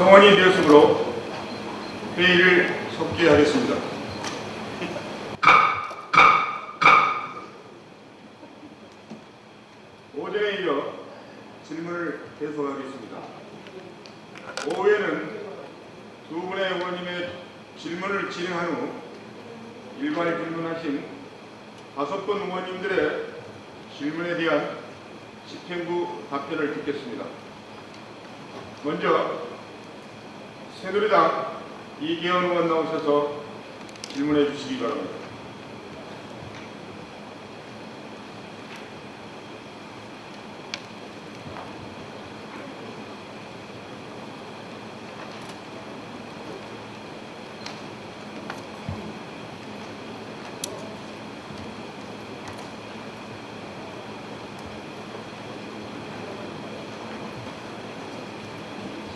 성원이 되었으므로 회의를 속기하겠습니다. 오전에 이어 질문을 계속하겠습니다. 오후에는 두 분의 의원님의 질문을 진행한 후 일괄 질문하신 5분 의원님들의 질문에 대한 집행부 답변을 듣겠습니다. 먼저 새누리당 이계원 의원 나오셔서 질문해 주시기 바랍니다.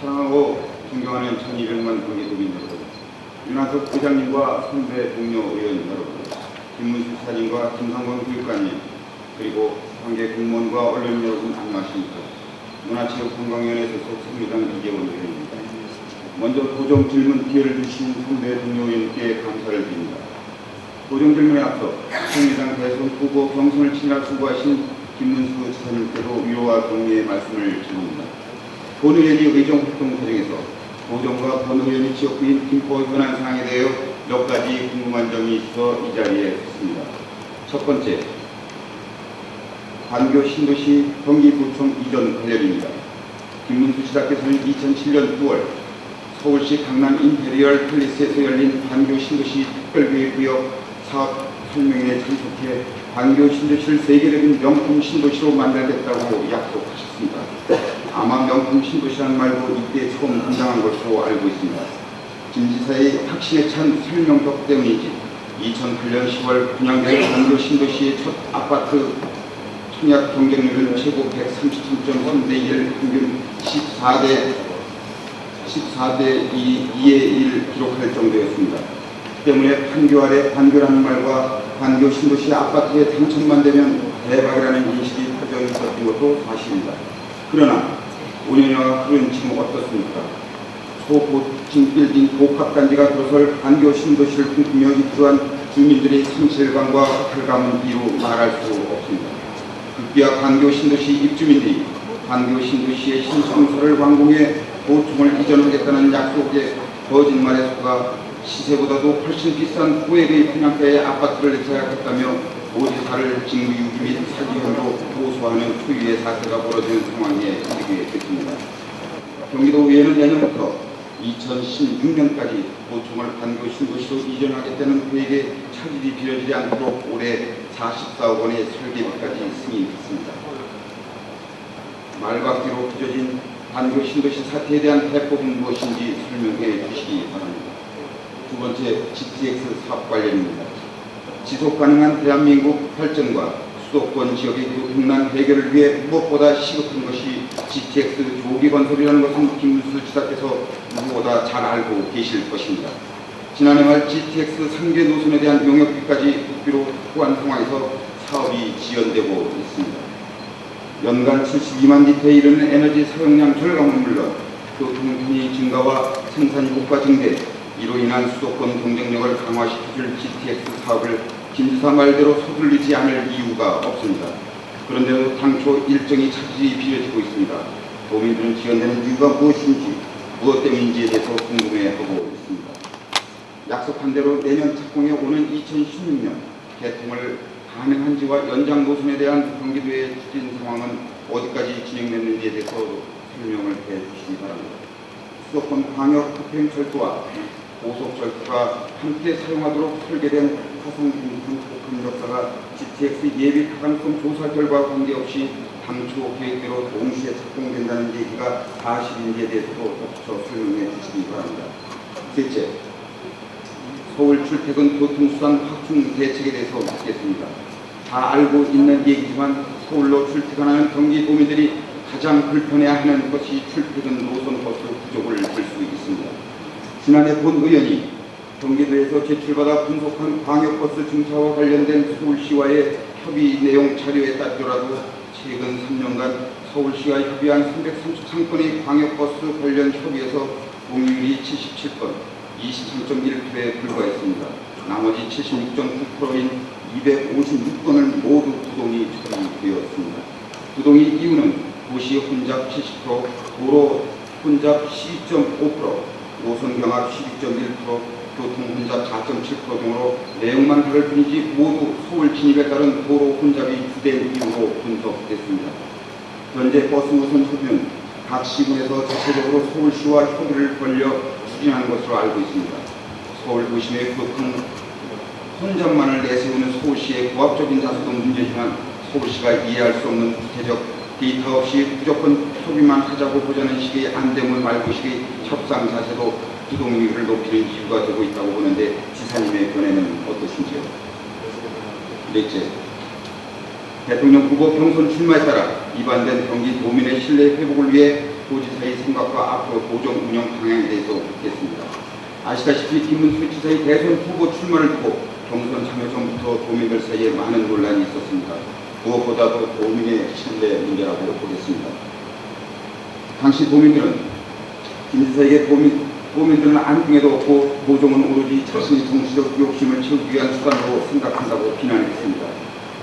사랑하고 존경하는 1200만 관계국민 여러분, 윤한석 회장님과 선배 동료 의원 여러분, 김문수 사장님과 김상권 교육관님, 그리고 관계 공무원과 언론 여러분 안녕하십니까. 문화체육관광위원회 소속 새누리당 이계원 의원입니다. 먼저 도정 질문 기회를 주신 선배 동료 의원님께 감사를 드립니다. 도정 질문에 앞서 새누리당 대선 후보 경선을 치느라 수고하신 김문수 지사님께도 위로와 격려의 말씀을 드립니다. 본 의원이 의정활동 과정에서 도정과 본 의원이 지역구인 김포 현안 사항에 대하여 몇 가지 궁금한 점이 있어 이 자리에 섰습니다. 첫 번째, 관교 신도시 경기구청 이전 관련입니다. 김문수 지사께서는 2007년 9월 서울시 강남 임페리얼 팰리스에서 열린 관교 신도시 특별교육구역 사업 설명회에 참석해 관교 신도시를 세계적인 명품 신도시로 만들겠다고 약속하셨습니다. 아마 명품 신도시라는 말도 이때 처음 등장한 것으로 알고 있습니다. 김 지사의 확신에 찬 설명력 때문인지 2008년 10월 분양된 관교 신도시의 첫 아파트 청약 경쟁률은 최고 133.3대 1 평균 14대 2의 1 기록할 정도였습니다. 때문에 판교 아래 관교라는 말과 관교 신도시 아파트에 당첨만 되면 대박이라는 인식이 퍼져 있었던 것도 사실입니다. 그러나 5년여가 흐른 지금 어떻습니까? 초고층 빌딩 복합단지가 들어설 관교 신도시를 꿈꾸며 입주한 주민들의 상실감과 쾌감은 이루 말할 수 없습니다. 급기야 관교 신도시 입주민들이 관교 신도시의 신청서를 완공해 고층을 이전하겠다는 약속에 거짓말에 속아 시세보다도 훨씬 비싼 후액의 분양가의 아파트를 제작했다며 도지사를 징계유기 및 사기 혐의로 고소하는 초유의 사태가 벌어지는 상황에 이르게 됐습니다. 경기도의회는 내년부터 2016년까지 도청을 관교 신도시로 이전하겠다는 계획에 차질이 빚어지지 않도록 올해 44억 원의 설계비까지 승인했습니다. 말박기로 빚어진 관교 신도시 사태에 대한 해법은 무엇인지 설명해 주시기 바랍니다. 두 번째, GTX 사업 관련입니다. 지속 가능한 대한민국 발전과 수도권 지역의 교통난 해결을 위해 무엇보다 시급한 것이 GTX 조기 건설이라는 것은 김문수 지사께서 누구보다 잘 알고 계실 것입니다. 지난해 말 GTX 3개 노선에 대한 용역비까지 국비로 확보한 상황에서 사업이 지연되고 있습니다. 연간 72만 리터에 이르는 에너지 사용량 절감은 물론 교통편의 증가와 생산 효과 증대, 이로 인한 수도권 경쟁력을 강화시켜줄 GTX 사업을 김 지사 말대로 서둘리지 않을 이유가 없습니다. 그런데도 당초 일정이 차질이 빚어지고 있습니다. 도민들은 지연되는 이유가 무엇인지, 무엇 때문인지에 대해서 궁금해하고 있습니다. 약속한 대로 내년 착공에 오는 2016년 개통을 가능한지와 연장 노선에 대한 경기도의 추진 상황은 어디까지 진행됐는지에 대해서 설명을 해 주시기 바랍니다. 수도권 광역 급행철도와 고속철도가 함께 사용하도록 설계된 화성중선 복합역사가 GTX 예비 가능성 조사 결과 관계없이 당초 계획대로 동시에 착공된다는 얘기가 사실인지에 대해서도 덧붙여 설명해 주시기 바랍니다. 셋째, 서울 출퇴근 교통수단 확충 대책에 대해서 묻겠습니다. 다 알고 있는 얘기지만 서울로 출퇴근하는 경기도민들이 가장 불편해하는 것이 출퇴근 노선 버스 부족을 들 수 있습니다. 지난해 본 의원이 경기도에서 제출받아 분석한 광역버스 증차와 관련된 서울시와의 협의 내용 자료에 따르더라도 최근 3년간 서울시와 협의한 333건의 광역버스 관련 협의에서 동의율이 77건, 23.1%에 불과했습니다. 나머지 76.9%인 256건을 모두 부동이 처리되었습니다. 부동의 이유는 도시 혼잡 70%, 도로 혼잡 12.5%, 노선 경합 12.1%, 교통 혼잡 4.7% 등으로 내용만 다를 뿐이지 모두 서울 진입에 따른 도로 혼잡이 주된 이유로 분석됐습니다. 현재 버스 노선 협의는 각 시군에서 자체적으로 서울시와 협의를 벌여 추진하는 것으로 알고 있습니다. 서울 도심의 교통 혼잡만을 내세우는 서울시의 부합적인 자세도 문제지만 서울시가 이해할 수 없는 구체적 데이터 없이 무조건 협의만 하자고 보자는 식의 안대물 말고식의 협상 자세도 부동률을 높이는 이유가 되고 있다고 보는데 지사님의 견해는 어떠신지요? 넷째, 대통령 후보 경선 출마에 따라 위반된 경기도민의 신뢰 회복을 위해 도지사의 생각과 앞으로 도정 운영 방향에 대해서 묻겠습니다. 아시다시피 김문수 지사의 대선 후보 출마를 두고 경선 참여 전부터 도민들 사이에 많은 논란이 있었습니다. 무엇보다도 도민의 신뢰 문제라고 보겠습니다. 당시 도민들은 김 지사에게 도민들은 안중에도 없고 도정은 오로지 자신의 정치적 욕심을 채우기 위한 수단으로 생각한다고 비난했습니다.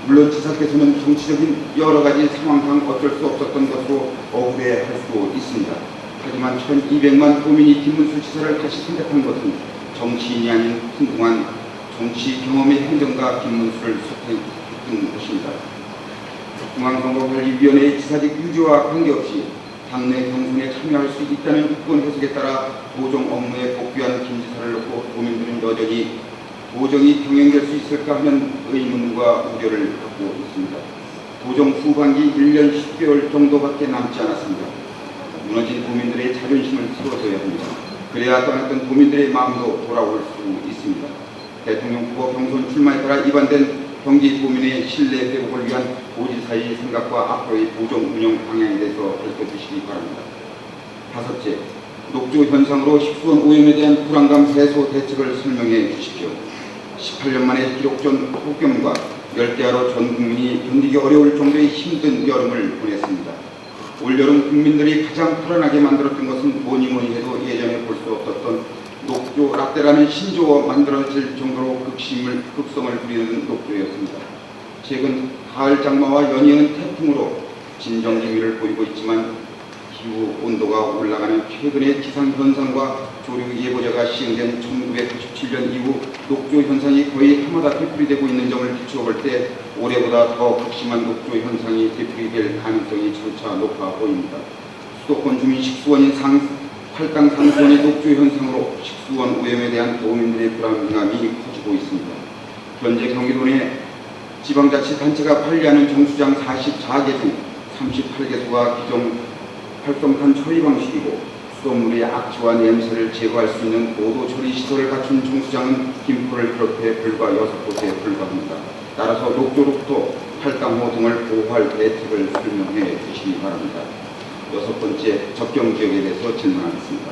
물론 지사께서는 정치적인 여러 가지 상황상 어쩔 수 없었던 것으로 억울해할 수도 있습니다. 하지만 1200만 도민이 김문수 지사를 다시 선택한 것은 정치인이 아닌 한동안 정치 경험의 행정가 김문수를 선택한 것입니다. 중앙선거관리위원회의 지사직 유지와 관계없이 당내 경선에 참여할 수 있다는 유권 해석에 따라 도정 업무에 복귀한 김 지사를 놓고 도민들은 여전히 도정이 병행될 수 있을까 하는 의문과 우려를 갖고 있습니다. 도정 후반기 1년 10개월 정도밖에 남지 않았습니다. 무너진 도민들의 자존심을 세워줘야 합니다. 그래야 떠났던 도민들의 마음도 돌아올 수 있습니다. 대통령 후보 경선 출마에 따라 위반된 경기 도민의 신뢰 회복을 위한 도지사의 생각과 앞으로의 도정 운영 방향에 대해서 밝혀주시기 바랍니다. 다섯째, 녹조 현상으로 식수원 오염에 대한 불안감 해소 대책을 설명해 주십시오. 18년 만에 기록전 폭염과 열대야로 전 국민이 견디기 어려울 정도의 힘든 여름을 보냈습니다. 올여름 국민들이 가장 불안하게 만들었던 것은 뭐니 해도 예전에 볼 수 없었던 녹조 라떼라는 신조어 만들어질 정도로 극성을 부리는 녹조였습니다. 최근 가을 장마와 연이은 태풍으로 진정 기미를 보이고 있지만 기후 온도가 올라가는 최근의 기상현상과 조류 예보제가 시행된 1997년 이후 녹조 현상이 거의 해마다 되풀이되고 있는 점을 비추어 볼 때 올해보다 더 극심한 녹조 현상이 되풀이될 가능성이 점차 높아 보입니다. 수도권 주민 식수원인 팔당 상수원의 녹조 현상으로 식수원 오염에 대한 도민들의 불안감이 커지고 있습니다. 현재 경기도 내 지방자치단체가 관리하는 정수장 44개 중 38개소가 기존 활성탄 처리 방식이고 수돗물의 악취와 냄새를 제거할 수 있는 고도 처리 시설을 갖춘 정수장은 김포를 비롯해 불과 6곳에 불과합니다. 따라서 녹조로부터 팔당호 등을 보호할 대책을 설명해 주시기 바랍니다. 여섯 번째, 접경지역에 대해서 질문하겠습니다.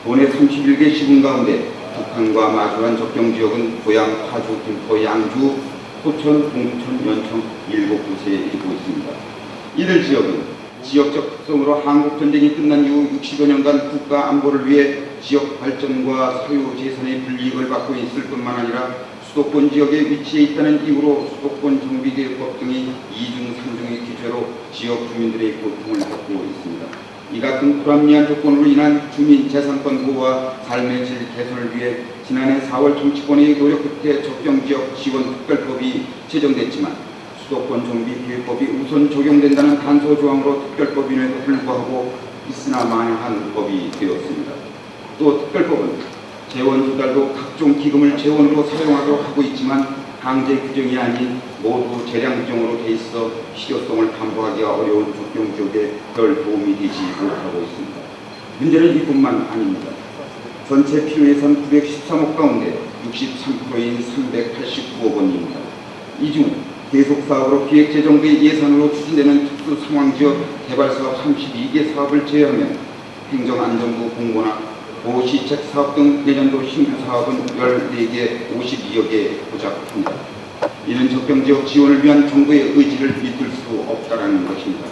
도내 31개 시군 가운데 북한과 마주한 접경지역은 고양, 파주, 김포, 양주, 포천, 동천, 연천 7곳에 이루고 있습니다. 이들 지역은 지역적 특성으로 한국전쟁이 끝난 이후 60여 년간 국가 안보를 위해 지역 발전과 사유 재산의 불이익을 받고 있을 뿐만 아니라 수도권 지역에 위치해 있다는 이유로 수도권 정비계획법 등이 2중, 3중의 규제로 지역 주민들의 고통을 겪고 있습니다. 이 같은 불합리한 조건으로 인한 주민 재산권 보호와 삶의 질 개선을 위해 지난해 4월 정치권의 노력 끝에 접경지역 지원 특별법이 제정됐지만 수도권 정비계획법이 우선 적용된다는 단서 조항으로 특별법임에도 불구하고 있으나 마나한 법이 되었습니다. 또 특별법은 재원 조달도 각종 기금을 재원으로 사용하도록 하고 있지만 강제 규정이 아닌 모두 재량 규정으로 돼 있어 실효성을 담보하기가 어려운 접경지역에 별 도움이 되지 못하고 있습니다. 문제는 이뿐만 아닙니다. 전체 필요 예산 913억 가운데 63%인 389억 원입니다. 이 중 계속사업으로 기획재정부의 예산으로 추진되는 특수상황지역 개발사업 32개 사업을 제외하면 행정안전부 공고나 도시책 사업 등 내년도 신규 사업은 14개 52억에 도착합니다. 이는 접경지역 지원을 위한 정부의 의지를 믿을 수 없다라는 것입니다.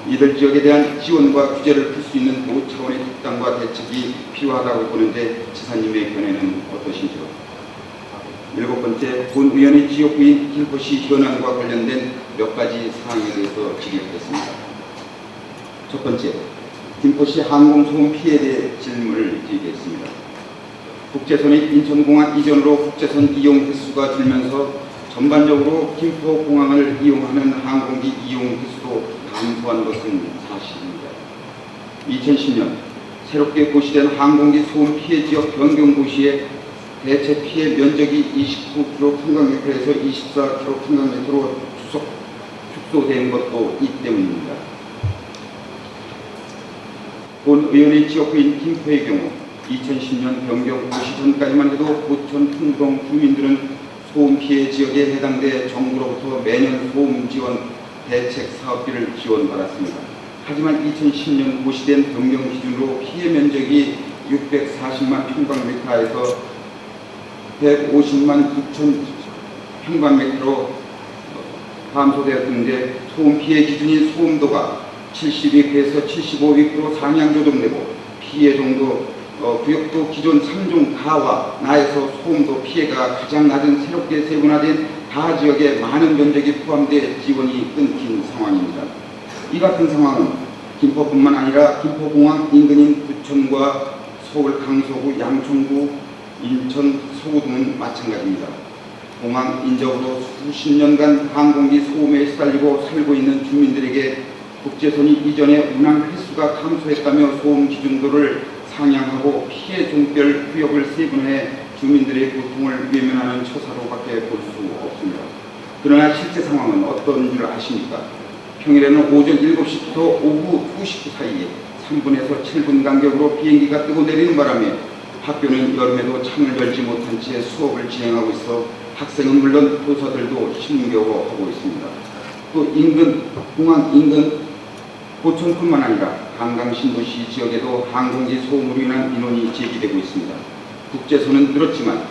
이들 지역에 대한 지원과 규제를 풀 수 있는 도 차원의 특단과 대책이 필요하다고 보는데 지사님의 견해는 어떠신지요? 7번째, 본 의원의 지역구인 김포시 현안과 관련된 몇 가지 사항에 대해서 질의하겠습니다. 첫 번째, 김포시 항공소음 피해에 대해 질문을 드리겠습니다. 국제선의 인천공항 이전으로 국제선 이용 횟수가 줄면서 전반적으로 김포공항을 이용하는 항공기 이용 횟수도 감소한 것은 사실입니다. 2010년 새롭게 고시된 항공기 소음 피해 지역 변경 고시에 대체 피해 면적이 29km 평방미터에서 24km 평방미터로 축소된 것도 이 때문입니다. 본 의원의 지역구인 김포의 경우 2010년 변경 고시 전까지만 해도 고천 풍동 주민들은 소음 피해 지역에 해당돼 정부로부터 매년 소음 지원 대책 사업비를 지원받았습니다. 하지만 2010년 고시된 변경 기준으로 피해 면적이 640만 평방미터에서 150만 9천 평방미터로 감소되었는데 소음 피해 기준인 소음도가 72에서 75% 상향 조정되고 피해 정도 구역도 기존 3종 가와 나에서 소음도 피해가 가장 낮은 새롭게 세분화된 가 지역에 많은 면적이 포함돼 지원이 끊긴 상황입니다. 이 같은 상황은 김포뿐만 아니라 김포공항 인근인 부천과 서울 강서구, 양천구, 인천 서구 등은 마찬가지입니다. 공항 인접으로 수십 년간 항공기 소음에 시달리고 살고 있는 주민들에게 국제선이 이전에 운항 횟수가 감소했다며 소음 기준도를 상향하고 피해 종별 구역을 세분화해 주민들의 고통을 외면하는 처사로밖에 볼 수 없습니다. 그러나 실제 상황은 어떤 줄 아십니까? 평일에는 오전 7시부터 오후 2시 사이에 3분에서 7분 간격으로 비행기가 뜨고 내리는 바람에 학교는 여름에도 창을 열지 못한 채 수업을 진행하고 있어 학생은 물론 교사들도 힘겨워하고 있습니다. 또 공항 인근 고천뿐만 아니라 한강 신도시 지역에도 항공기 소음으로 인한 민원이 제기되고 있습니다. 국제선은 줄었지만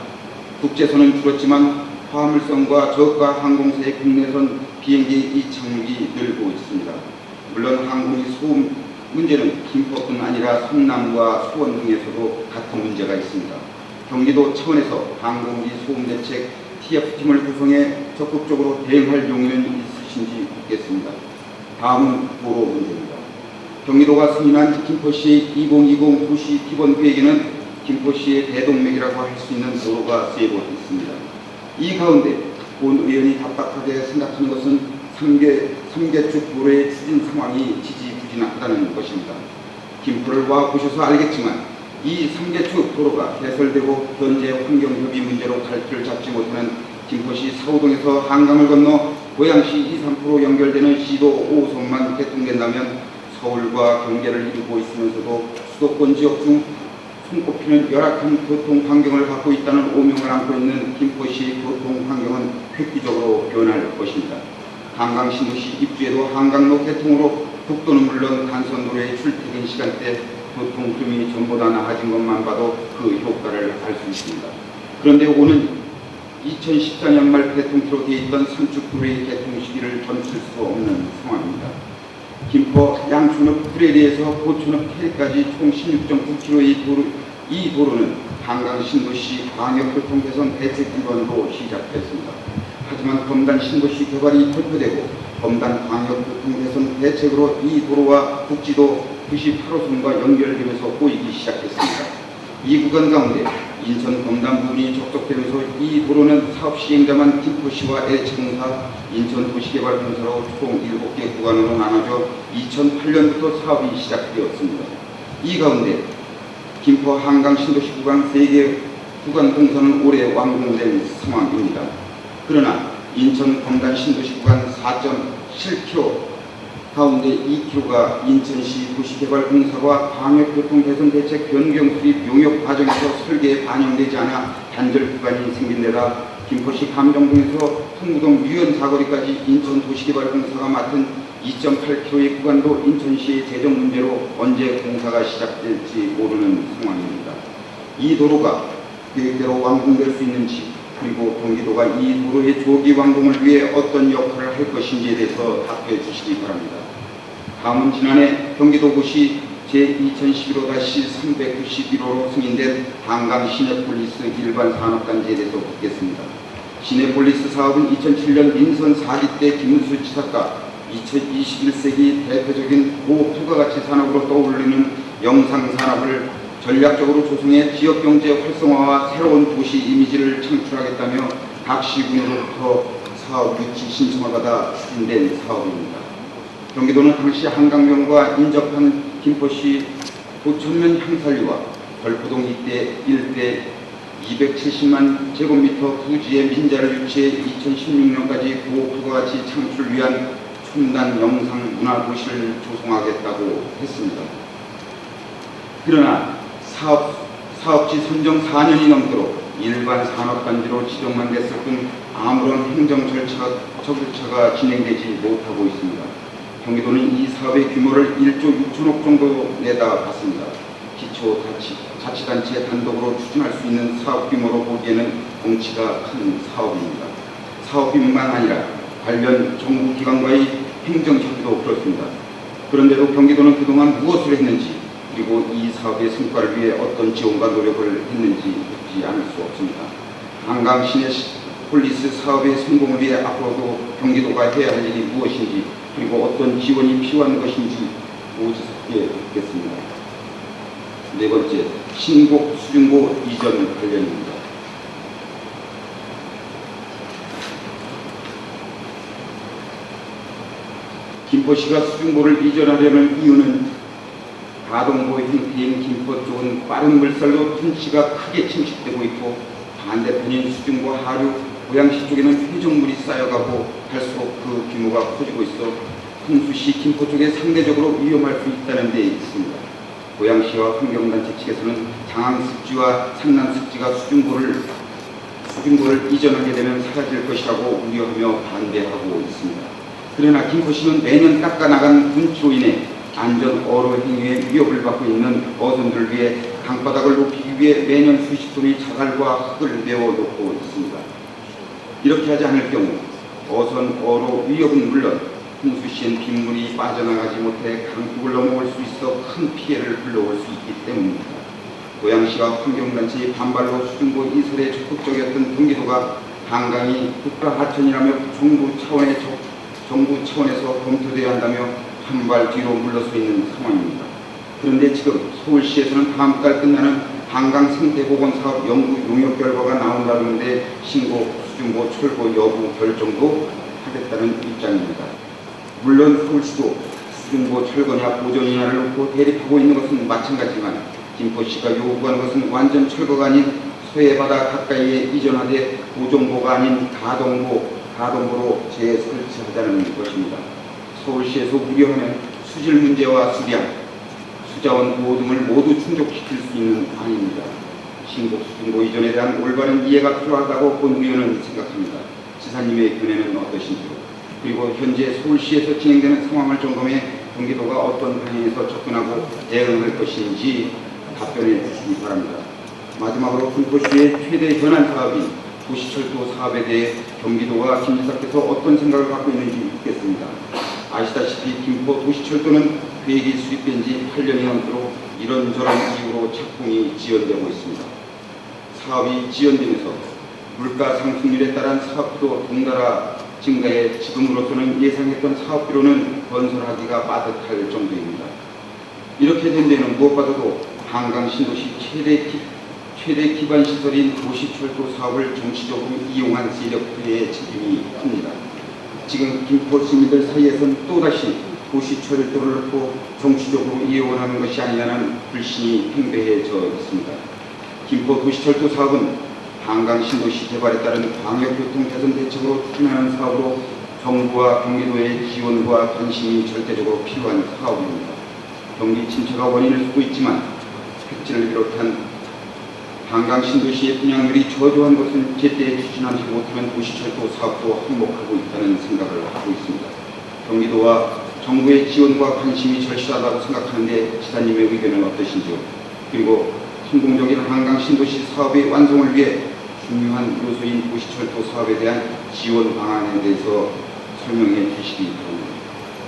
화물선과 저가 항공사의 국내선 비행기 이착륙이 늘고 있습니다. 물론 항공기 소음 문제는 김포뿐 아니라 성남과 수원 등에서도 같은 문제가 있습니다. 경기도 차원에서 항공기 소음 대책 TF팀을 구성해 적극적으로 대응할 용의는 있으신지 묻겠습니다. 다음은 도로 문제입니다. 경기도가 승인한 김포시 2020 도시 기본 계획에는 김포시의 대동맥이라고 할 수 있는 도로가 세고 있습니다. 이 가운데 본 의원이 답답하게 생각하는 것은 3개축 도로의 추진 상황이 지지부진하다는 것입니다. 김포를 와 보셔서 알겠지만 이 3개축 도로가 개설되고 현재 환경협의 문제로 갈피를 잡지 못하는 김포시 사우동에서 한강을 건너 고양시 2, 3% 연결되는 시도 5호선만 개통된다면 서울과 경계를 이루고 있으면서도 수도권 지역 중 손꼽히는 열악한 교통 환경을 갖고 있다는 오명을 안고 있는 김포시 교통 환경은 획기적으로 변할 것입니다. 한강 신도시 입주에도 한강로 개통으로 국도는 물론 간선도로의 출퇴근 시간대 교통 흐름이 전보다 나아진 것만 봐도 그 효과를 알 수 있습니다. 그런데 오는 2014년 말 개통키로 되어 있던 삼축도로의 개통 시기를 점칠 수 없는 상황입니다. 김포 양촌읍 구례리에서 고촌읍 캐리까지 총 16.9km의 이 도로는 한강 신도시 광역교통 개선 대책 기반으로 시작됐습니다. 하지만 검단 신도시 개발이 발표되고 검단 광역교통 개선 대책으로 이 도로와 국지도 98호선과 연결되면서 꼬이기 시작했습니다. 이 구간 가운데 인천 검단 부분이 접촉되면서 이 도로는 사업 시행자만 김포시와 LH공사, 인천도시개발공사로 총 7개 구간으로 나눠져 2008년부터 사업이 시작되었습니다. 이 가운데 김포 한강 신도시 구간 3개 구간 공사는 올해 완공된 상황입니다. 그러나 인천 검단 신도시 구간 4.7km 가운데 2km가 인천시 도시개발공사와 광역교통개선대책 변경 수립 용역 과정에서 설계에 반영되지 않아 단절 구간이 생긴 데다 김포시 감정동에서 통구동 유연 사거리까지 인천도시개발공사가 맡은 2.8km의 구간도 인천시의 재정 문제로 언제 공사가 시작될지 모르는 상황입니다. 이 도로가 계획대로 완공될 수 있는지, 그리고 경기도가 이 도로의 조기 완공을 위해 어떤 역할을 할 것인지에 대해서 답해 주시기 바랍니다. 다음은 지난해 경기도고시 제2011-391호로 승인된 한강 시내폴리스 일반 산업단지에 대해서 묻겠습니다. 시내폴리스 사업은 2007년 민선 4기 때 김문수 지사가 21세기 대표적인 고부가가치 산업으로 떠올리는 영상산업을 전략적으로 조성해 지역경제 활성화와 새로운 도시 이미지를 창출하겠다며 각 시군으로부터 사업 유치 신청을 받아 추진된 사업입니다. 경기도는 당시 한강변과 인접한 김포시 도천면 향산리와 벌포동 일대 270만 제곱미터 부지의 민자를 유치해 2016년까지 고부가가치 창출을 위한 첨단 영상 문화 도시를 조성하겠다고 했습니다. 그러나 사업지 선정 4년이 넘도록 일반 산업단지로 지정만 됐을 뿐 아무런 행정 절차가 진행되지 못하고 있습니다. 경기도는 이 사업의 규모를 1조 6천억 정도 내다봤습니다. 기초자치단체 단독으로 추진할 수 있는 사업 규모로 보기에는 덩치가 큰 사업입니다. 사업비뿐만 아니라 관련 정부기관과의 행정처도 그렇습니다. 그런데도 경기도는 그동안 무엇을 했는지, 그리고 이 사업의 성과를 위해 어떤 지원과 노력을 했는지 묻지 않을 수 없습니다. 한강 시내폴리스 사업의 성공을 위해 앞으로도 경기도가 해야 할 일이 무엇인지, 그리고 어떤 지원이 필요한 것인지 오직스럽게 묻겠습니다. 네 번째, 신곡 수중고 이전 관련입니다. 김포시가 수중고를 이전하려는 이유는 가동보 형태인 김포 쪽은 빠른 물살로 튼치가 크게 침식되고 있고, 반대편인 수중고 하류 고양시 쪽에는 회적물이 쌓여가고 갈수록 그 규모가 커지고 있어 홍수시 김포 쪽에 상대적으로 위험할 수 있다는 데 있습니다. 고양시와 환경단체 측에서는 장항습지와 상남습지가 수중고를 이전하게 되면 사라질 것이라고 우려하며 반대하고 있습니다. 그러나 김포시는 매년 깎아나간 분치로 인해 안전 어로 행위에 위협을 받고 있는 어선들을 위해 강바닥을 높이기 위해 매년 수십 톤의 자갈과 흙을 내어놓고 있습니다. 이렇게 하지 않을 경우 어선 어로 위협은 물론 홍수시엔 빗물이 빠져나가지 못해 강둑을 넘어올 수 있어 큰 피해를 불러올 수 있기 때문입니다. 고양시와 환경단체의 반발로 수중고 이설에 적극적이었던 경기도가 한강이 국가하천이라며 정부 차원에서 검토되어야 한다며 한 발 뒤로 물러서 있는 상황입니다. 그런데 지금 서울시에서는 다음 달 끝나는 한강 생태보건사업 연구 용역 결과가 나온다는데 신고 수중고 철거 여부 결정도 하겠다는 입장입니다. 물론 서울시도 수중고 철거냐 보존이냐를 놓고 대립하고 있는 것은 마찬가지지만 김포시가 요구하는 것은 완전 철거가 아닌 서해바다 가까이에 이전하되 보존고가 아닌 가동보로 재설치하자는 것입니다. 서울시에서 우려하는 수질 문제와 수량, 수자원 보호 등을 모두 충족시킬 수 있는 안입니다. 신곡 수중고 이전에 대한 올바른 이해가 필요하다고 본의원은 생각합니다. 지사님의 견해는 어떠신지요? 그리고 현재 서울시에서 진행되는 상황을 점검해 경기도가 어떤 방향에서 접근하고 대응할 것인지 답변해 주시기 바랍니다. 마지막으로 김포시의 최대 현안 사업인 도시철도 사업에 대해 경기도와 김 지사께서 어떤 생각을 갖고 있는지 묻겠습니다. 아시다시피 김포 도시철도는 계획이 수립된 지 8년이 넘도록 이런저런 이유로 착공이 지연되고 있습니다. 사업이 지연되면서 물가 상승률에 따른 사업비도 덩달아 증가해 지금으로서는 예상했던 사업비로는 건설하기가 빠듯할 정도입니다. 이렇게 된 데는 무엇보다도 한강 신도시 최대 기반 시설인 도시철도 사업을 정치적으로 이용한 세력들의 책임이 큽니다. 지금 김포 시민들 사이에서는 또다시 도시철도를 놓고 정치적으로 이용하는 것이 아니냐는 불신이 팽배해져 있습니다. 김포 도시철도 사업은 한강 신도시 개발에 따른 광역교통 개선 대책으로 추진하는 사업으로 정부와 경기도의 지원과 관심이 절대적으로 필요한 사업입니다. 경기 침체가 원인일 수도 있지만 획지를 비롯한 한강 신도시의 분양률이 저조한 것은 제때 추진하지 못하면 도시철도 사업도 한몫하고 있다는 생각을 하고 있습니다. 경기도와 정부의 지원과 관심이 절실하다고 생각하는데 지사님의 의견은 어떠신지요? 그리고 성공적인 한강 신도시 사업의 완성을 위해 중요한 요소인 도시철도 사업에 대한 지원 방안에 대해서 설명해 주시기 바랍니다.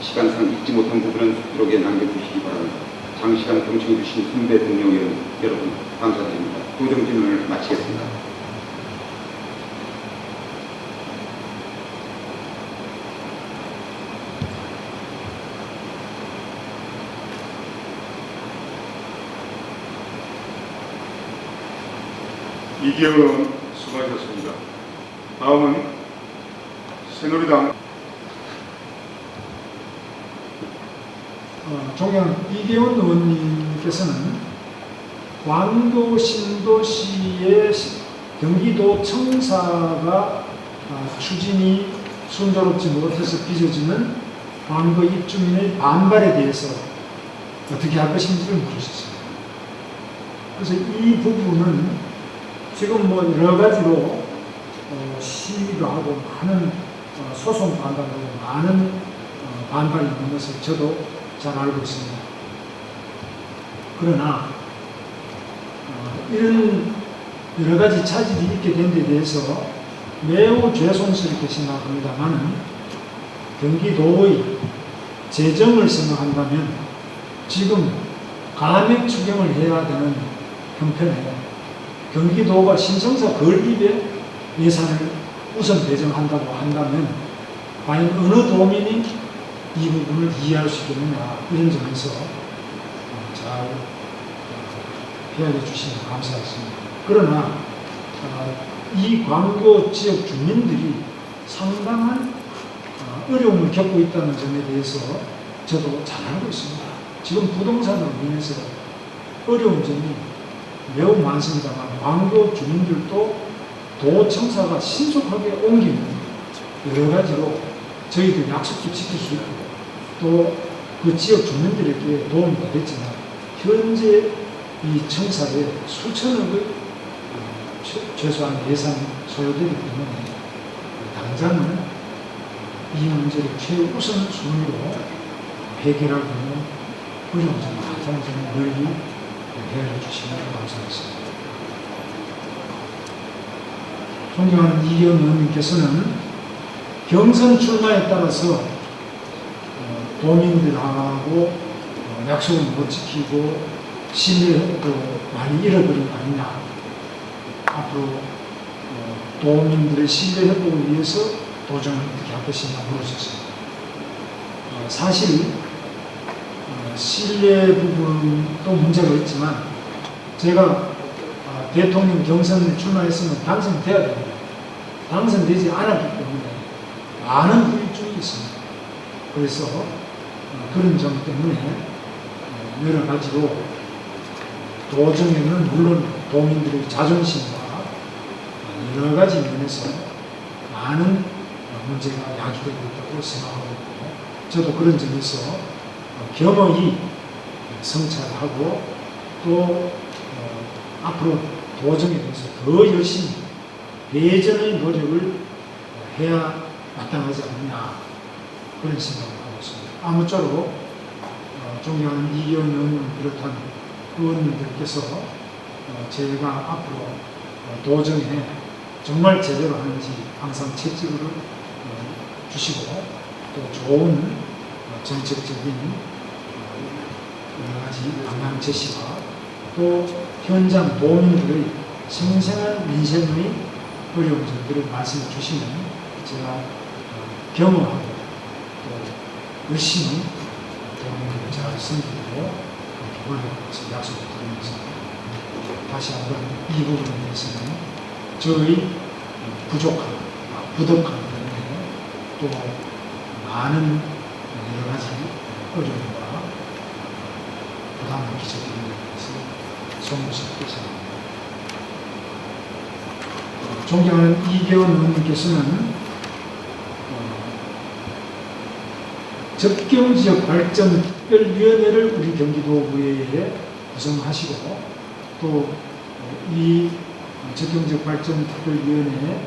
시간상 읽지 못한 부분은 기록에 남겨주시기 바랍니다. 장시간 경청해주신 선배 동료 여러분 감사드립니다. 도정 질문을 마치겠습니다. 이기영 의원 수고하셨습니다. 다음은 새누리당 존경하는 이계훈 의원님께서는 광도 신도시의 경기도 청사가 추진이 순조롭지 못해서 빚어지는 광도 입주민의 반발에 대해서 어떻게 할 것인지를 물으셨습니다. 그래서 이 부분은 지금 뭐 여러 가지로 시위도 하고 많은 소송도 한다고 많은 반발이 있는 것을 저도 잘 알고 있습니다. 그러나 이런 여러 가지 차질이 있게 된 데 대해서 매우 죄송스럽게 생각합니다만 경기도의 재정을 생각한다면 지금 가맹 추경을 해야 되는 형편에 경기도가 신청사 건립에 예산을 우선 배정한다고 한다면 과연 어느 도민이 이 부분을 이해할 수 있겠느냐 이런 점에서 잘 헤아려 주시면 감사하겠습니다. 그러나 이 광도 지역 주민들이 상당한 어려움을 겪고 있다는 점에 대해서 저도 잘 알고 있습니다. 지금 부동산으로 인해서 어려운 점이 매우 많습니다만 광도 주민들도 도청사가 신속하게 옮기면 여러 가지로 저희들 약속도 지킬 수 있고 또 그 지역 주민들에게 도움이 되겠지만 현재 이 청사에 수천억의 최소한 예산이 소요되기 때문에 당장은 이 문제를 최우선 순위로 해결하기는 어려운 점이 많다는 점을 널리 헤아려 주시면 감사하겠습니다. 존경하는 이기현 의원님께서는 경선 출마에 따라서 도민들하고 약속을 못 지키고 신뢰도 많이 잃어버린 거 아니냐. 앞으로 도민들의 신뢰 회복을 위해서 도정을 어떻게 할 것이냐 물으셨습니다. 사실 신뢰 부분도 문제가 있지만 제가 대통령 경선에 출마했으면 당선돼야 됩니다. 당선되지 않았기 때문에 많은 후유증이 있습니다. 그래서 그런 점 때문에 여러 가지로 도정에는 물론 도민들의 자존심과 여러 가지 면에서 많은 문제가 야기되고 있다고 생각하고 있고 저도 그런 점에서 겸허히 성찰하고 또 앞으로 도정에 대해서 더 열심히 예전의 노력을 해야 마땅하지 않느냐 그런 생각을 하고 있습니다. 아무쪼록 존경하는 이기현 의원을 비롯한 의원님들께서 제가 앞으로 도정에 정말 제대로 하는지 항상 채찍을 주시고 또 좋은 정책적인 여러 가지 방향 제시와 또 현장 도민들의 생생한 민생의 어려운 점들을 말씀해 주시면 제가 겸허하고 또 열심히 도민들을 잘 섬기고 그렇게 것을 약속을 드리면서 다시 한번 이 부분에 대해서는 저의 부족함, 부덕함 때문에 또 많은 여러 가지 어려움과 부담을 끼쳐드리는 것을 송구스럽게 생각합니다. 존경하는 이계원 의원님께서는 접경지역 발전 특별위원회를 우리 경기도의회에 구성하시고 또 이 접경지역 발전 특별위원회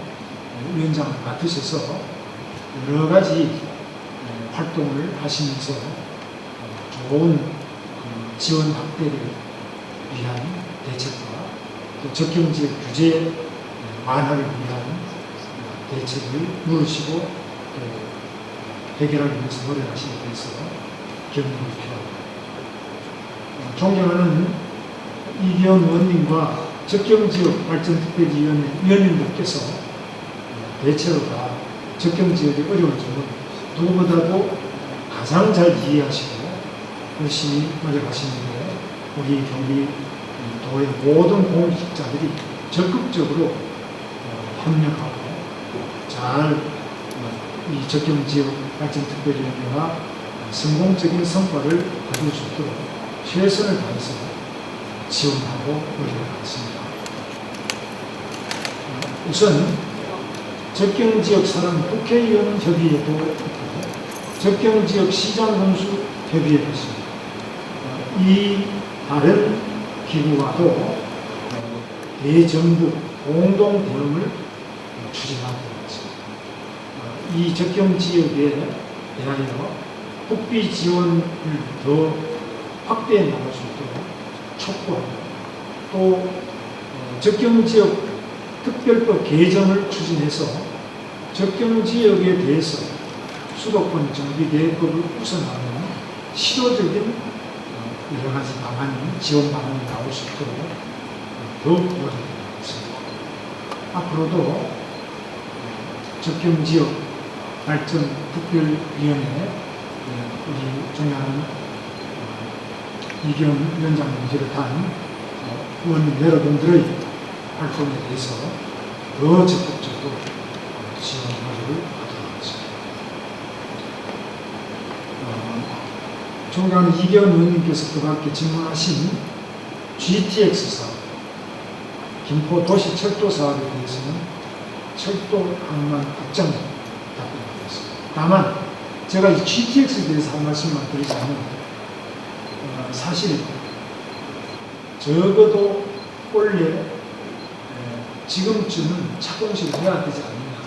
위원장을 맡으셔서 여러 가지 활동을 하시면서 좋은 지원 확대를 위한 대책과 또 접경지역 규제 완화를 위한 대책을 물으시고 또 해결하기 위해서 노력하시기 위해서 격려를 필요합니다. 존경하는 이기현 의원님과 적경지역발전특별위원회 위원님들께서 대체로 다 적경지역의 어려운 점을 누구보다도 가장 잘 이해하시고 열심히 노력하시는데 우리 경기도의 모든 공직자들이 적극적으로 협력하고 잘 이 적경지역발전특별위원회가 성공적인 성과를 거둘 수 있도록 최선을 다해서 지원하고 노력하겠습니다. 우선 적경지역 사람 국회의원 협의회도 있고 적경지역 시장 군수 협의회도 있습니다. 이 다른 기구와도 대전국 공동 대응을 추진하고 있습니다. 이 적경지역에 대하여 국비 지원을 더 확대해 나갈 수 있도록 촉구하고 또 적경지역 특별법 개정을 추진해서 적경지역에 대해서 수도권 정비 계획법을 우선하는 실효적인 여러 가지 방안이 지원 방안이 나올 수 있도록 더욱 노력하겠습니다. 앞으로도 적경지역 발전 특별위원회 우리 존경하는 이기현 위원장님 비롯한 의원님 여러분들의 활동에 대해서 더 적극적으로 지원 노력을 하도록 하겠습니다. 존경하는 이기현 의원님께서 그밖에 질문하신 GTX 사업, 김포 도시철도 사업에 대해서는 철도 항만 확장 답변드리겠습니다. 다만 제가 이 GTX에 대해서 한 말씀만 드리자면 사실 적어도 원래 지금쯤은 착공식을 해야 되지 않느냐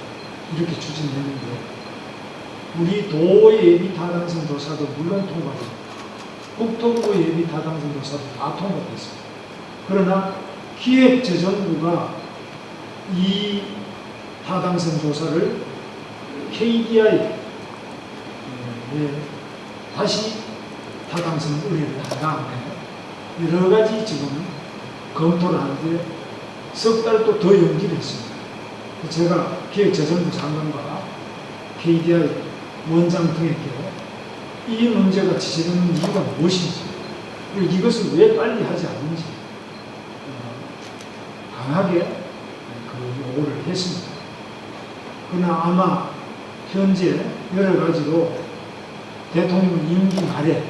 이렇게 추진했는데 우리 도 예비 타당성 조사도 물론 통과되고 국토부 예비 타당성 조사도 다 통과됐습니다. 그러나 기획재정부가 이 타당성 조사를 KDI에 다시 타당성 의뢰를 한 다음에 여러 가지 지금 검토를 하는데 석 달 또 더 연기를 했습니다. 제가 기획재정부 장관과 KDI 원장 등에게 이 문제가 지체되는 이유가 무엇인지 그리고 이것을 왜 빨리 하지 않는지 강하게 그 요구를 했습니다. 그러나 아마 현재 여러 가지로 대통령 임기 말에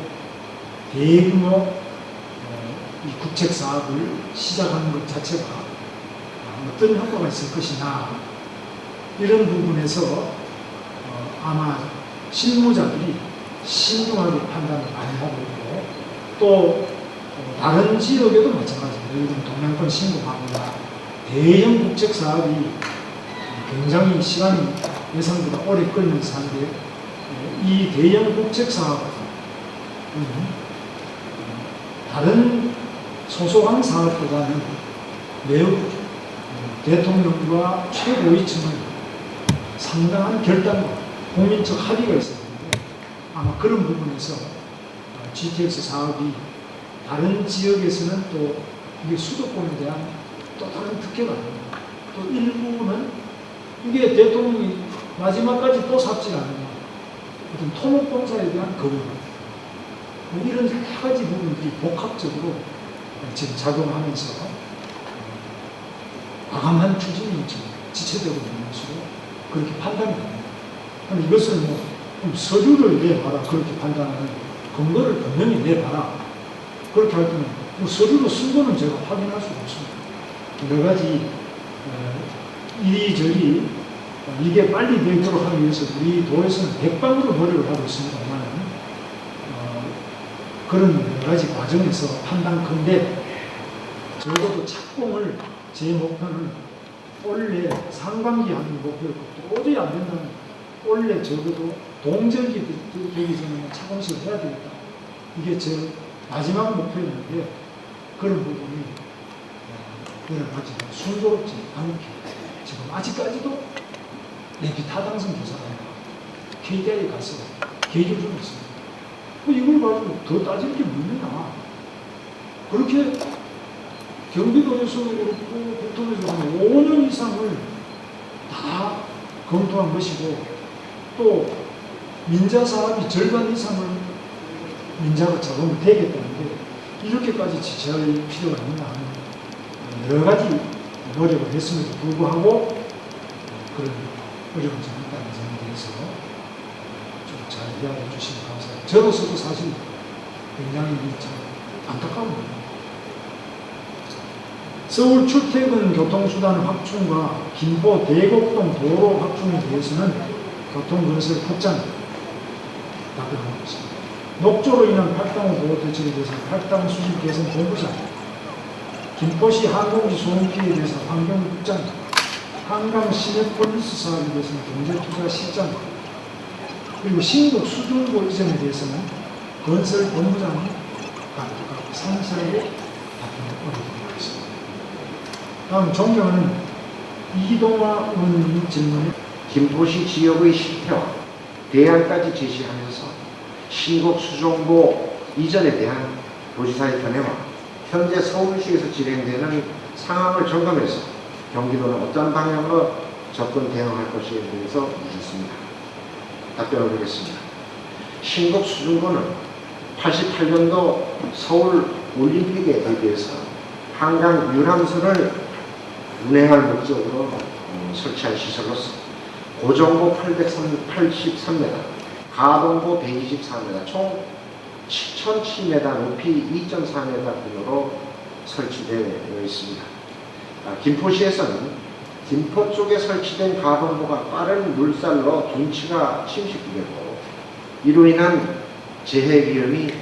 대규모 이 국책 사업을 시작하는 것 자체가 어떤 효과가 있을 것이냐 이런 부분에서 아마 실무자들이 신중하게 판단을 많이 하고 있고 또 다른 지역에도 마찬가지입니다. 예를 들면 동양권 신공항이나 대형 국책 사업이 굉장히 시간이 예상보다 오래 걸리면서 하는데 이 대형 국책 사업은 다른 소소한 사업보다는 매우 대통령과 최고위층의 상당한 결단과 국민적 합의가 있어야 되는데 아마 그런 부분에서 GTX 사업이 다른 지역에서는 또 이게 수도권에 대한 또 다른 특혜가 아닙니다. 또 일부는 이게 대통령이 마지막까지 또 삽질 않느냐 어떤 토목공사에 대한 거부 이런 여러 가지 부분들이 복합적으로 지금 작용하면서 과감한 추진이 지금 지체되고 있는 것으로 그렇게 판단이 됩니다. 그럼 이것을 뭐 서류를 내봐라 그렇게 판단하는 근거를 분명히 내봐라 그렇게 할 때는 뭐 서류로 쓴 거는 제가 확인할 수가 없습니다. 여러 가지 이리저리 이게 빨리 되도록 하기 위해서 우리 도에서는 백방으로 노력을 하고 있습니다만 그런 여러 가지 과정에서 판단컨대 적어도 착공을 제 목표는 원래 상반기 하는 목표였고 도저히 안 된다면 원래 적어도 동절기 되기 전에 착공식을 해야 되겠다. 이게 제 마지막 목표였는데 그런 부분이 여러 가지 순조롭지 않게 지금 아직까지도 예비 타당성 조사가 KDI에 가서 계획을 주고 있습니다. 이걸 가지고 더 따질 게 뭐냐. 그렇게 경기도에서도 그렇고 국토부에서 5년 이상을 다 검토한 것이고 또 민자 사업이 절반 이상을 민자가 작업을 되겠다는데 이렇게까지 지체할 필요가 있나 하는 여러 가지 노력을 했음에도 불구하고 그런 어려운 점이 있다는 점에 대해서 좀 잘 이야기해 주시면 감사합니다. 저로서도 사실 굉장히 참 안타까운 서울 출퇴근 교통수단 확충과 김포 대곡동 도로 확충에 대해서는 교통건설 국장 답변하고 있습니다. 녹조로 인한 팔당호 보호 대책에 대해서 팔당 수질 개선 본부장, 김포시 항공기 소음 피해에 대해서 환경국장, 한강 시내폴리스 사업에 대해서는 경제투자실장, 그리고 신곡 수중고 이전에 대해서는 건설 본부장이 각각 상세하게 답변을 올려드리고 있습니다. 다음 존경하는 이동화 의원님 질문에 김포시 지역의 실태와 대안까지 제시하면서 신곡 수정보 이전에 대한 도지사의 견해와 현재 서울시에서 진행되는 상황을 점검해서 경기도는 어떤 방향으로 접근 대응할 것에 대해서 묻습니다. 답변을 드리겠습니다. 신곡 수중보는 88년도 서울 올림픽에 대비해서 한강 유람선을 운행할 목적으로 설치한 시설로서 고정보 883m, 가동보 124m, 총 7,007m, 높이 2.4m 등으로 설치되어 있습니다. 김포시에서는 김포 쪽에 설치된 가동보가 빠른 물살로 둔치가 침식되고 이로 인한 재해 위험이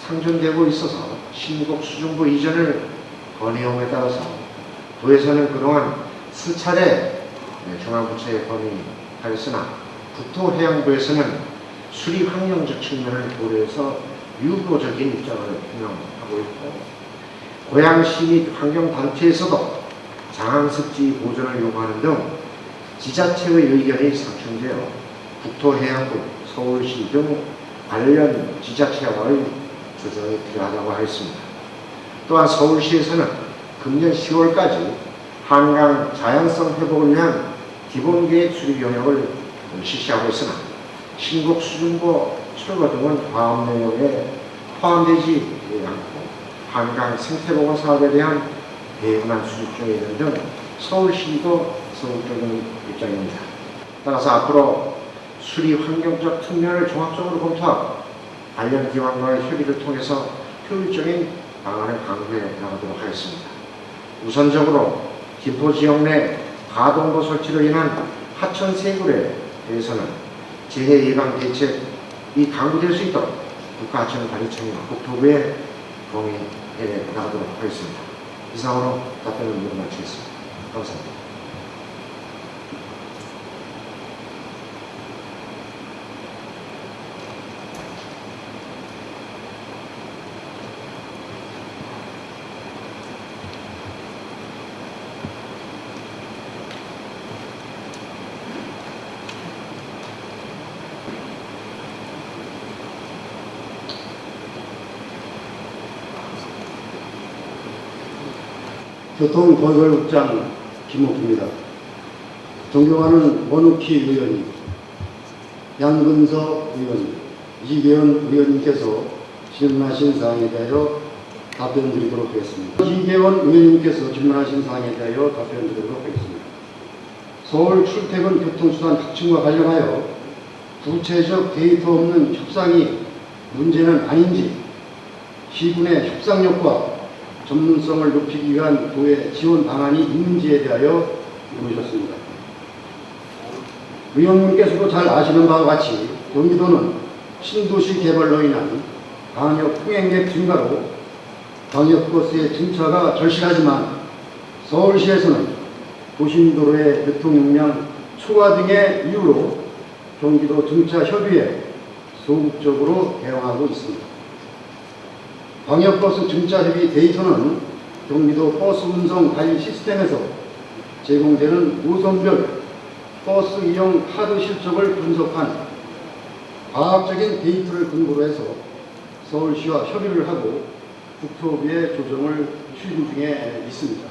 상존되고 있어서 신곡 수중보 이전을 건의함에 따라서 도에서는 그동안 수차례 중앙부처에 건의하였으나 국토해양부에서는 수립 환경적 측면을 고려해서 유보적인 입장을 표명하고 있고 고양시 및 환경단체에서도 장항습지 보존을 요구하는 등 지자체의 의견이 상충되어 국토해양부, 서울시 등 관련 지자체와의 조정이 필요하다고 하였습니다. 또한 서울시에서는 금년 10월까지 한강 자연성 회복을 위한 기본계획 수립 영역을 실시하고 있으나 신곡 수중보 철거 등은 과업 내용에 포함되지 않고 한강 생태보건 사업에 대한 대응안 수립 중에 있는 등 서울시도 소극적인 입장입니다. 따라서 앞으로 수립 환경적 측면을 종합적으로 검토하고 관련 기관과의 협의를 통해서 효율적인 방안을 강구해 나가도록 하겠습니다. 우선적으로 김포 지역 내 가동보 설치로 인한 하천 세굴에 대해서는 재해 예방 대책이 강구될 수 있도록 국가하천관리청과 국토부에 건의해 나가도록 하겠습니다. 이상으로 답변을 모두 마치겠습니다. 감사합니다. 교통건설국장 김옥기입니다. 존경하는 원우키 의원님, 양근서 의원님, 이계원 의원님께서 질문하신 사항에 대하여 답변드리도록 하겠습니다. 이계원 의원님께서 질문하신 사항에 대하여 답변드리도록 하겠습니다. 서울 출퇴근 교통수단 확충과 관련하여 구체적 데이터 없는 협상이 문제는 아닌지 시군의 협상력과 전문성을 높이기 위한 도의 지원 방안이 있는지에 대하여 물으셨습니다. 의원님께서도 잘 아시는 바와 같이 경기도는 신도시 개발로 인한 방역 통행객 증가로 광역버스의 증차가 절실하지만 서울시에서는 도심도로의 교통용량 초과 등의 이유로 경기도 증차 협의에 소극적으로 대응하고 있습니다. 광역버스 증차협의 데이터는 경기도 버스 운송 관리 시스템에서 제공되는 노선별 버스 이용 카드 실적을 분석한 과학적인 데이터를 근거로 해서 서울시와 협의를 하고 국토부의 조정을 추진 중에 있습니다.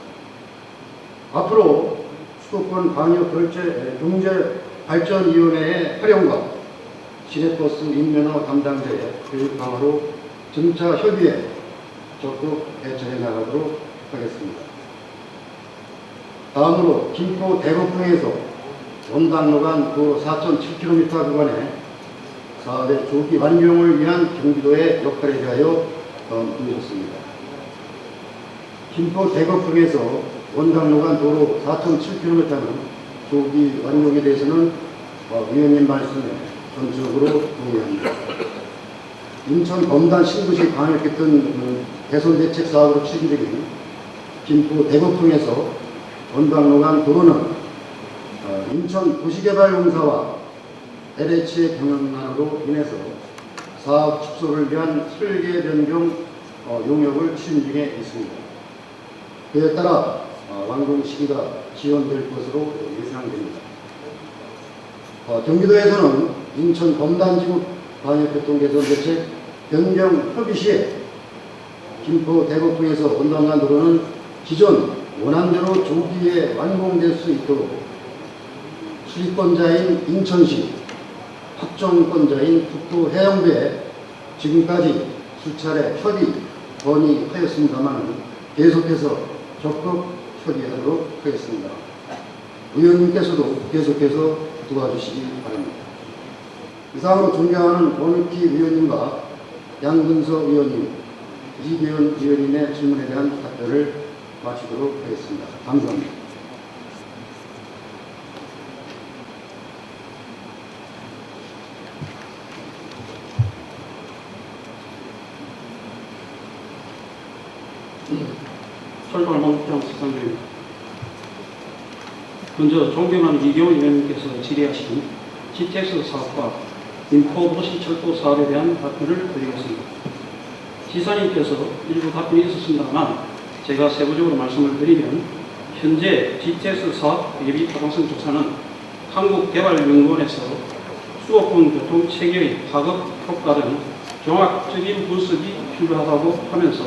앞으로 수도권 광역경제발전위원회의 활용과 시내버스 인면허 담당자의 교육 강화로 정차 협의에 적극 대처해 나가도록 하겠습니다. 다음으로 김포 대곡동에서 원당로간 도로 4.7km 구간에 사업의 조기 완공을 위한 경기도의 역할에 대하여 문의했습니다. 김포 대곡동에서 원당로간 도로 4.7km는 조기 완공에 대해서는 위원님 말씀에 전적으로 동의합니다. 인천 검단 신도시 광역개ton 개선대책 사업으로 추진되는 김포 대곡동에서 원당로간 도로는 인천 도시개발공사와 LH의 경영난으로 인해서 사업 축소를 위한 설계 변경 용역을 추진 중에 있습니다. 그에 따라 완공 시기가 지연될 것으로 예상됩니다. 경기도에서는 인천 검단지구 광역교통 개선 대책 변경 협의 시에 김포 대곡동에서 원당간 도로는 기존 원안대로 조기에 완공될 수 있도록 수리권자인 인천시, 확정권자인 국토해양부에 지금까지 수차례 협의 건의하였습니다만 계속해서 적극 협의하도록 하겠습니다. 의원님께서도 계속해서 도와주시기 바랍니다. 이상으로 존경하는 원우키 의원님과 양근서 의원님, 이기현 의원님의 질문에 대한 답변을 마치도록 하겠습니다. 감사합니다. 철도망장 수상입니다. 먼저 존경하는 이경호 의원님께서 질의하신 GTX 사업과 인포도시철도 사업에 대한 답변을 드리겠습니다. 지사님께서 일부 답변이 있었습니다만 제가 세부적으로 말씀을 드리면 현재 GTX 사업 예비 타당성 조사는 한국개발연구원에서 수도권 교통 체계의 파급 효과 등 종합적인 분석이 필요하다고 하면서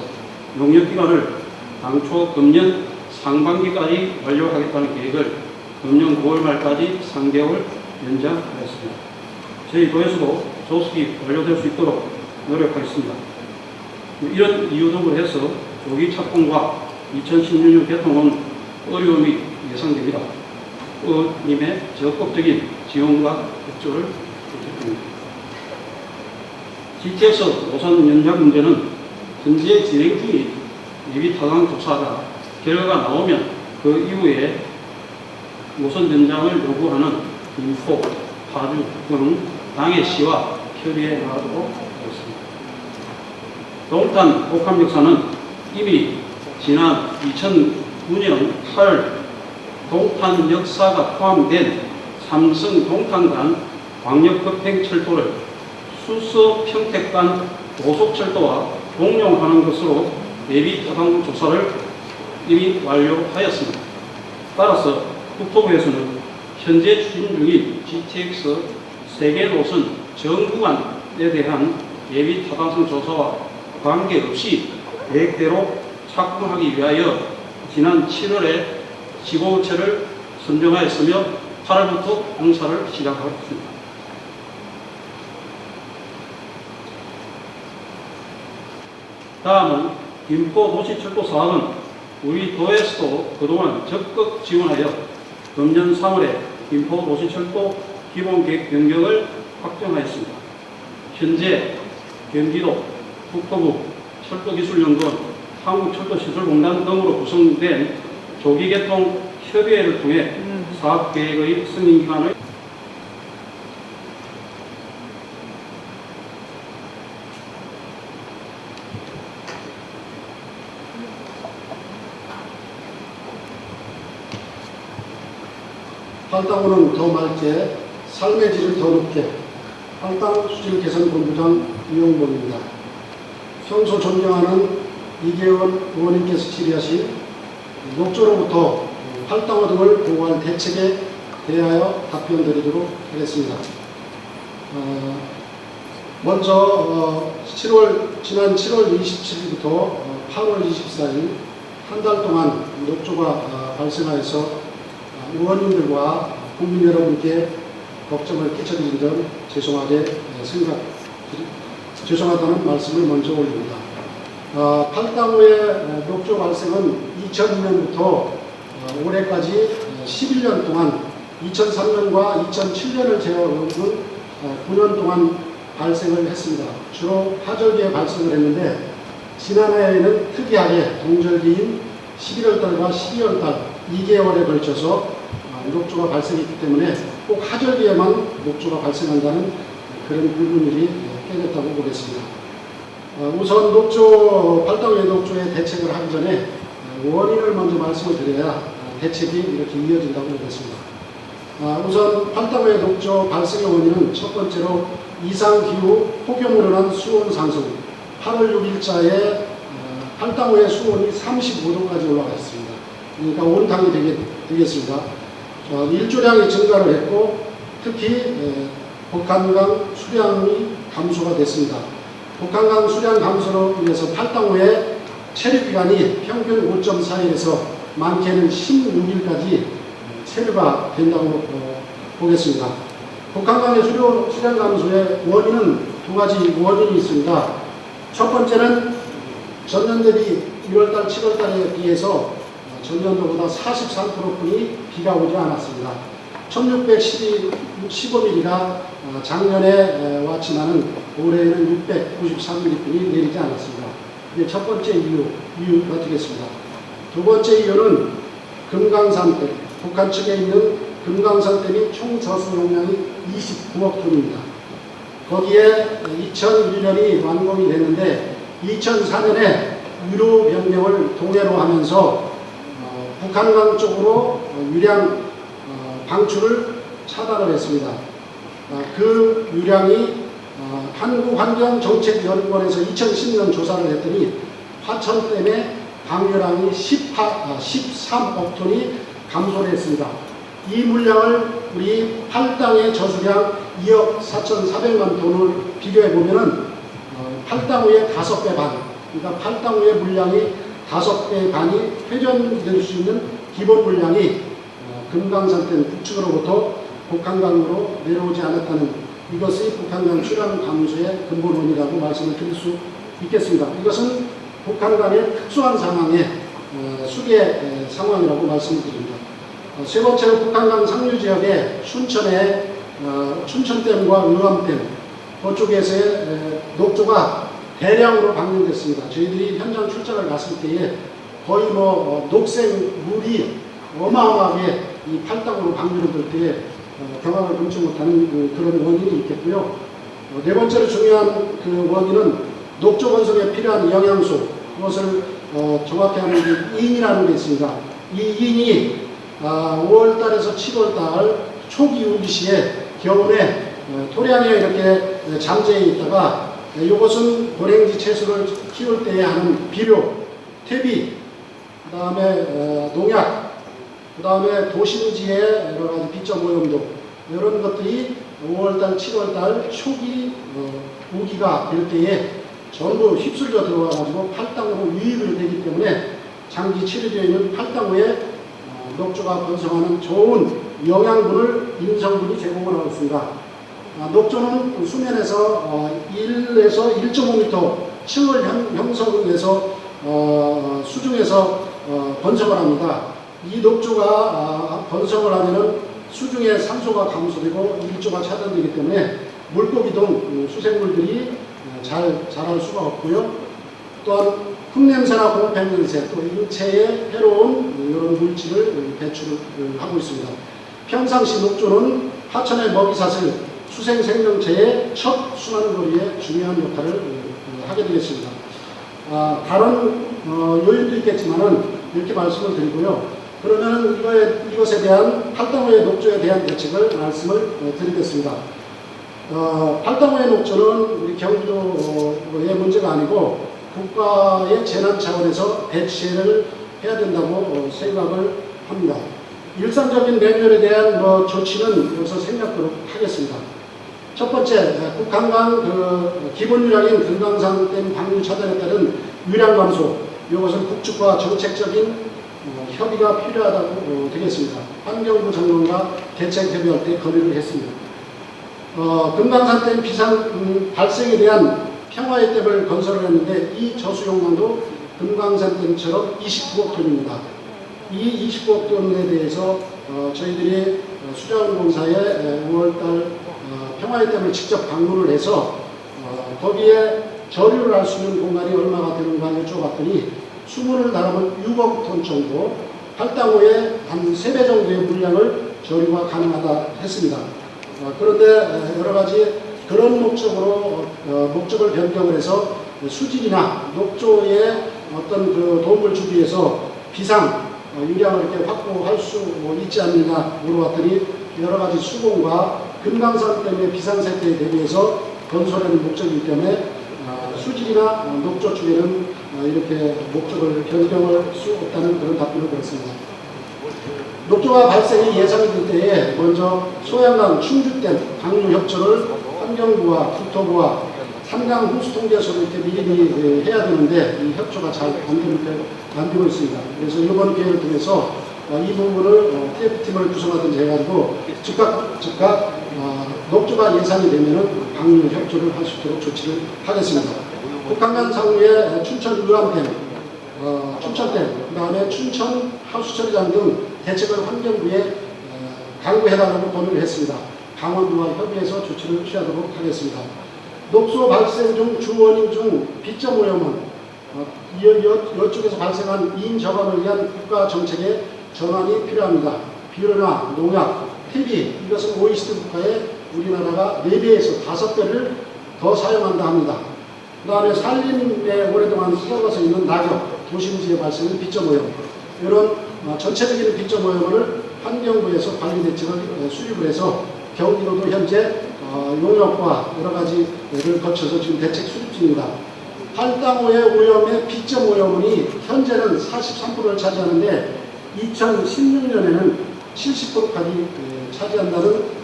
용역기간을 당초 금년 상반기까지 완료하겠다는 계획을 금년 9월 말까지 3개월 연장하였습니다. 저희 도에서도 조속히 완료될 수 있도록 노력하겠습니다. 이런 이유 등으로 해서 조기 착공과 2016년 개통은 어려움이 예상됩니다. 의원님의 적극적인 지원과 협조를 부탁드립니다. GTX 노선 연장 문제는 현재 진행 중인 예비 타당 조사가 결과가 나오면 그 이후에 노선 연장을 요구하는 인포, 파주 등 당해 시와 협의해 나가도록 하겠습니다. 동탄 복합 역사는 이미 지난 2009년 8월 동탄 역사가 포함된 삼성 동탄 간 광역급행철도를 수서 평택 간 고속철도와 동용하는 것으로 예비 타당 조사를 이미 완료하였습니다. 따라서 국토부에서는 현재 추진 중인 GTX 세계 노선 전 구간에 대한 예비 타당성 조사와 관계없이 계획대로 착공하기 위하여 지난 7월에 지구체를 선정하였으며 8월부터 공사를 시작하였습니다. 다음은 김포 도시철도 사업은 우리 도에서도 그동안 적극 지원하여 금년 3월에 김포 도시철도 기본계획 변경을 확정하였습니다. 현재 경기도, 국토부, 철도기술연구원, 한국철도시설공단 등으로 구성된 조기개통 협의회를 통해 사업계획의 승인기간을 할당호는 더 맑게, 삶의 질을 더 높게, 할당 수질 개선 본부장 이용범입니다. 평소 존경하는 이계원 의원님께서 질의하신 녹조로부터 할당호 등을 보호할 대책에 대하여 답변드리도록 하겠습니다. 먼저 지난 7월 27일부터 8월 24일 한 달 동안 녹조가 발생하여서 의원님들과 국민 여러분께 걱정을 끼쳐드린 점 죄송하다는 말씀을 먼저 올립니다. 팔당후의 녹조 발생은 2002년부터 올해까지 11년 동안 2003년과 2007년을 제외하고는 9년 동안 발생을 했습니다. 주로 하절기에 발생을 했는데 지난해에는 특이하게 동절기인 11월달과 12월달 2개월에 걸쳐서 녹조가 발생했기 때문에 꼭 하절기에만 녹조가 발생한다는 그런 불분일이 깨졌다고 보겠습니다. 우선 팔당후의 녹조의 대책을 하기 전에 원인을 먼저 말씀을 드려야 대책이 이렇게 이어진다고 보겠습니다. 우선 팔당후의 녹조 발생의 원인은 첫 번째로 이상기후 폭염으로 인한 수온 상승. 8월 6일자에 팔당후의 수온이 35도까지 올라가 있습니다. 그러니까 온탕이 되겠습니다. 일조량이 증가를 했고 특히 북한강 수량이 감소가 됐습니다. 북한강 수량 감소로 인해서 팔당후의 체류기간이 평균 5.4일에서 많게는 16일까지 체류가 된다고 보겠습니다. 북한강의 수량 감소의 원인은 두 가지 원인이 있습니다. 첫 번째는 전년 대비 1월달, 7월달에 비해서 전년도보다 43%뿐이 비가 오지 않았습니다. 1615mm가 작년에 왔지만은 올해에는 693mm뿐이 내리지 않았습니다. 이게 첫 번째 이유가 되겠습니다. 두 번째 이유는 금강산댐, 북한 측에 있는 금강산댐이 총 저수 용량이 29억 톤입니다. 거기에 2001년이 완공이 됐는데 2004년에 유로 변경을 동해로 하면서 북한강 쪽으로 유량 방출을 차단을 했습니다. 그 유량이 한국환경정책연구원에서 2010년 조사를 했더니 화천댐의 방류량이 13억 톤이 감소를 했습니다. 이 물량을 우리 팔당의 저수량 2억 4,400만 톤을 비교해 보면은 팔당후의 5배 반, 그러니까 팔당후의 물량이 5배 반이 회전될 수 있는 기본 물량이 금강산댐 북측으로부터 북한강으로 내려오지 않았다는 이것이 북한강 수량 감소의 근본 원인이라고 말씀을 드릴 수 있겠습니다. 이것은 북한강의 특수한 상황의 수계 상황이라고 말씀을 드립니다. 세 번째로 북한강 상류 지역의 춘천의 춘천댐과 의암댐 그쪽에서의 녹조가 대량으로 방류됐습니다. 저희들이 현장 출장을 갔을 때에 거의 녹색 물이 어마어마하게 이 팔당으로 방류를 될 때에 경악을 금치 못하는 그런 원인이 있겠고요. 네 번째로 중요한 그 원인은 녹조 건설에 필요한 영양소, 그것을 정확히 하는 인이라는 게 있습니다. 이 인이 5월달에서 7월달 초기 우기 시에 겨울에 토량에 이렇게 잠재해 있다가 이것은 고랭지 채소를 키울 때에 하는 비료, 퇴비, 그 다음에 농약, 그 다음에 도심지의 여러 가지 비점 오염도 이런 것들이 5월달, 7월달 초기 우기가 될 때에 전부 휩쓸려 들어와가지고 팔당으로 유입을 되기 때문에 장기 체류되어 있는 팔당후에 녹조가 번성하는 좋은 영양분을 인성분이 제공을 하고 있습니다. 녹조는 수면에서 1에서 1.5m 층을 형성해서 수중에서 번성을 합니다. 이 녹조가 번성을 하면은 수중에 산소가 감소되고 일조가 차단되기 때문에 물고기 등 수생물들이 잘 자랄 수가 없고요. 또한 흙냄새나 공패냄새, 또 인체에 해로운 이런 물질을 배출을 하고 있습니다. 평상시 녹조는 하천의 먹이사슬, 수생 생명체의 첫 순환고리에 중요한 역할을 하게 되겠습니다. 다른 요인도 있겠지만은 이렇게 말씀을 드리고요. 그러면 이것에 대한 팔당후의 녹조에 대한 대책을 말씀을 드리겠습니다. 팔당후의 녹조는 우리 경기도의 문제가 아니고 국가의 재난 차원에서 대책을 해야 된다고 생각을 합니다. 일상적인 매뉴얼에 대한 조치는 여기서 생략하도록 하겠습니다. 첫 번째, 북한강 기본 유량인 금강산댐 방류 차단에 따른 유량 감소, 이것은 북측과 정책적인 협의가 필요하다고 되겠습니다. 환경부 장관과 대책 협의할 때 건의를 했습니다. 금강산댐 비상 발생에 대한 평화의 댐을 건설을 했는데 이 저수 용량도 금강산댐처럼 29억 톤입니다. 이 29억 톤에 대해서 저희들이 수자원공사에 5월달 평화의 댐을 직접 방문을 해서 거기에 저류를 할 수 있는 공간이 얼마가 되는가 여쭤봤더니 수문을 달아면 6억 톤 정도, 할당후에 한 3배 정도의 물량을 저류가 가능하다 했습니다. 그런데 여러 가지 그런 목적으로 목적을 변경을 해서 수질이나 녹조에 어떤 도움을 주기 위해서 비상 유량을 이렇게 확보할 수 있지 않느냐 물어봤더니 여러 가지 수공과 금강산댐의 비상사태에 대비해서 건설하는 목적이기 때문에 수질이나 녹조 쪽에는 이렇게 목적을 변경할 수 없다는 그런 답변을 드렸습니다. 녹조가 발생이 예상이 될 때에 먼저 소양강 충주댐 방류 협조를 환경부와 국토부와 한강 홍수통제소를 이렇게 미리 해야 되는데 이 협조가 잘 안 되고 있습니다. 그래서 이번 기회를 통해서 이 부분을 TF팀을 구성하든지 해가지고 즉각 녹조가 예상이 되면은 방류 협조를 할 수 있도록 조치를 하겠습니다. 북한강 상류의 춘천 유람댐, 춘천댐, 그 다음에 춘천 하수처리장 등 대책을 환경부에 강구해달라고 건의를 했습니다. 강원도와 협의해서 조치를 취하도록 하겠습니다. 녹소 발생 중 주원인 중 빗점 오염은 이쪽에서 발생한 이인 저감을 위한 국가 정책의 전환이 필요합니다. 비료나 농약, TB 이것은 OECD 국가에 우리나라가 4배에서 5배를 더 사용한다 합니다. 그 다음에 산림에 오랫동안 썩어서 있는 낙엽, 도심지에 발생하는 빗점 오염 이런 전체적인 빗점 오염을 환경부에서 관리 대책을 수립을 해서 경기도도 현재 용역과 여러 가지를 거쳐서 지금 대책 수립 중입니다. 할당호의 오염의 빗점 오염이 현재는 43%를 차지하는데 2016년에는 70%까지 차지한다는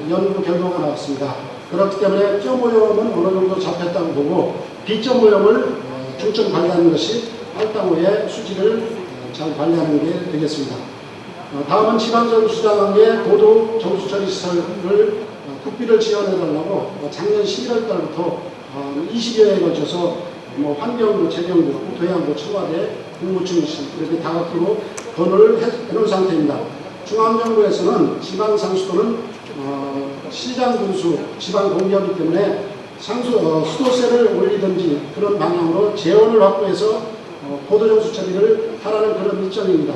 연구 결과가 나왔습니다. 그렇기 때문에 점 오염은 어느 정도 잡혔다고 보고 빗점 오염을 중점 관리하는 것이 할당호의 수질을 잘 관리하는 게 되겠습니다. 다음은 지방정수장의 고도 정수처리 시설을 국비를 지원해달라고 작년 11월 달부터 20여회에 걸쳐서 환경부, 재경부, 도양부, 청와대, 국무총실 이렇게 다각도로 건의를 해놓은 상태입니다. 중앙정부에서는 지방상수도는 시장군수, 지방공기업이기 때문에 수도세를 올리든지 그런 방향으로 재원을 확보해서 고도정수 처리를 하라는 그런 일정입니다.